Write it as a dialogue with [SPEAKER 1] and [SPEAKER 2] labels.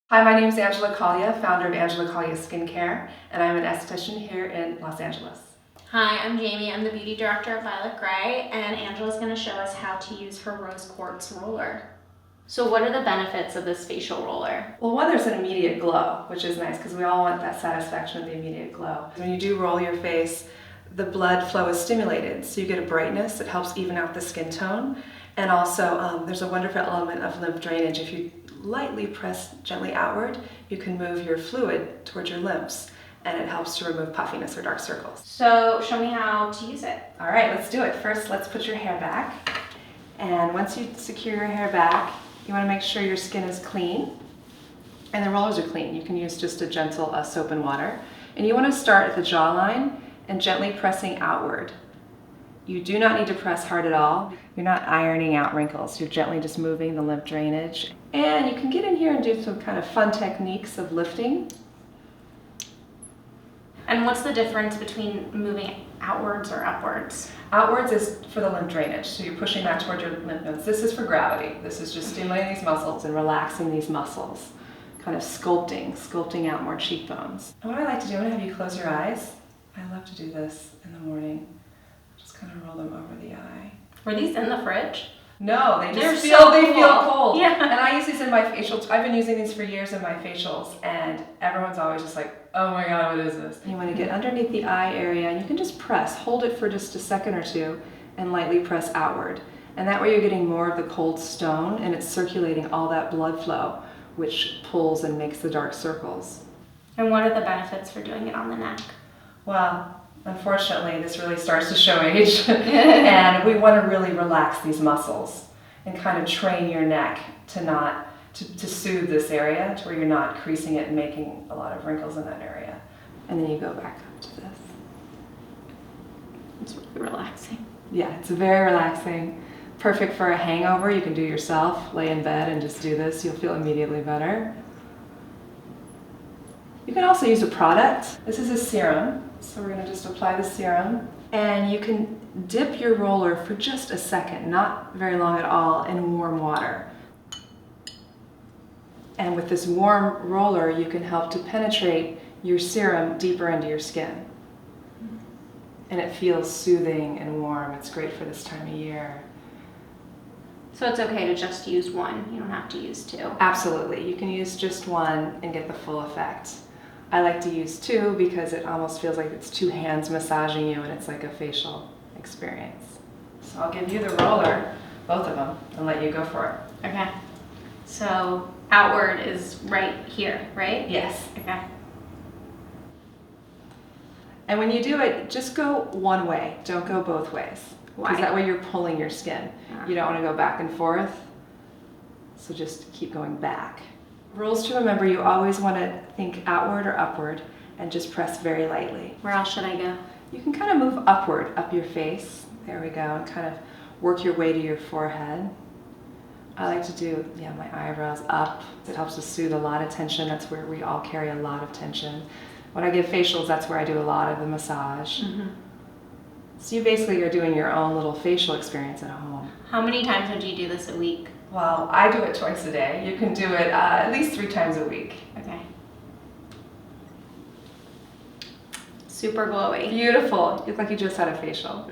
[SPEAKER 1] Hi, my name is Angela Caglia, founder of Angela Caglia Skincare, and I'm an esthetician here in Los Angeles.
[SPEAKER 2] Hi, I'm Jamie. I'm the beauty director of Violet Grey, and Angela's going to show us how to use her rose quartz roller. So what are the benefits of this facial roller?
[SPEAKER 1] Well, one, there's an immediate glow, which is nice because we all want that satisfaction of the immediate glow. When you do roll your face, the blood flow is stimulated, so you get a brightness that helps even out the skin tone. And also, there's a wonderful element of lymph drainage. If you lightly press gently outward, you can move your fluid towards your lymphs, and it helps to remove puffiness or dark circles.
[SPEAKER 2] So show me how to use it.
[SPEAKER 1] All right, let's do it. First, let's put your hair back. And once you secure your hair back, you want to make sure your skin is clean. And the rollers are clean. You can use just a gentle soap and water. And you want to start at the jawline and gently pressing outward. You do not need to press hard at all. You're not ironing out wrinkles. You're gently just moving the lymph drainage. And you can get in here and do some kind of fun techniques of lifting.
[SPEAKER 2] And what's the difference between moving outwards or upwards?
[SPEAKER 1] Outwards is for the lymph drainage, so you're pushing that toward your lymph nodes. This is for gravity. This is just stimulating these muscles and relaxing these muscles. Kind of sculpting out more cheekbones. And what I like to do, I'm going to have you close your eyes. I love to do this in the morning. Just kind of roll them over the eye.
[SPEAKER 2] Were these in the fridge?
[SPEAKER 1] No, they
[SPEAKER 2] They're
[SPEAKER 1] just
[SPEAKER 2] so
[SPEAKER 1] they
[SPEAKER 2] cool.
[SPEAKER 1] feel cold.
[SPEAKER 2] Yeah.
[SPEAKER 1] And I use these in my facials. I've been using these for years in my facials, and everyone's always just like, oh my God, what is this? You want to get underneath the eye area, and you can just press, hold it for just a second or two, and lightly press outward. And that way you're getting more of the cold stone, and it's circulating all that blood flow, which pulls and makes the dark circles.
[SPEAKER 2] And what are the benefits for doing it on the neck?
[SPEAKER 1] Well, unfortunately, this really starts to show age, and we want to really relax these muscles and kind of train your neck to soothe this area to where you're not creasing it and making a lot of wrinkles in that area. And then you go back up to this.
[SPEAKER 2] It's really relaxing.
[SPEAKER 1] Yeah, it's very relaxing. Perfect for a hangover. You can do yourself, lay in bed and just do this. You'll feel immediately better. You can also use a product. This is a serum. So we're going to just apply the serum, and you can dip your roller for just a second, not very long at all, in warm water. And with this warm roller, you can help to penetrate your serum deeper into your skin. And it feels soothing and warm. It's great for this time of year.
[SPEAKER 2] So it's okay to just use one. You don't have to use two.
[SPEAKER 1] Absolutely. You can use just one and get the full effect. I like to use two because it almost feels like it's two hands massaging you, and it's like a facial experience. So I'll give you the roller, both of them, and let you go for it.
[SPEAKER 2] Okay. So outward is right here, right?
[SPEAKER 1] Yes.
[SPEAKER 2] Okay.
[SPEAKER 1] And when you do it, just go one way. Don't go both ways.
[SPEAKER 2] Why?
[SPEAKER 1] Because that way you're pulling your skin.
[SPEAKER 2] Yeah.
[SPEAKER 1] You don't want to go back and forth. So just keep going back. Rules to remember, you always want to think outward or upward and just press very lightly.
[SPEAKER 2] Where else should I go?
[SPEAKER 1] You can kind of move upward, up your face. There we go, and kind of work your way to your forehead. I like to do, my eyebrows up. It helps to soothe a lot of tension. That's where we all carry a lot of tension. When I give facials, that's where I do a lot of the massage.
[SPEAKER 2] Mm-hmm.
[SPEAKER 1] So you basically are doing your own little facial experience at home.
[SPEAKER 2] How many times would you do this a week?
[SPEAKER 1] Well, I do it twice a day. You can do it at least 3 times a week.
[SPEAKER 2] Okay. Super glowy.
[SPEAKER 1] Beautiful. You look like you just had a facial.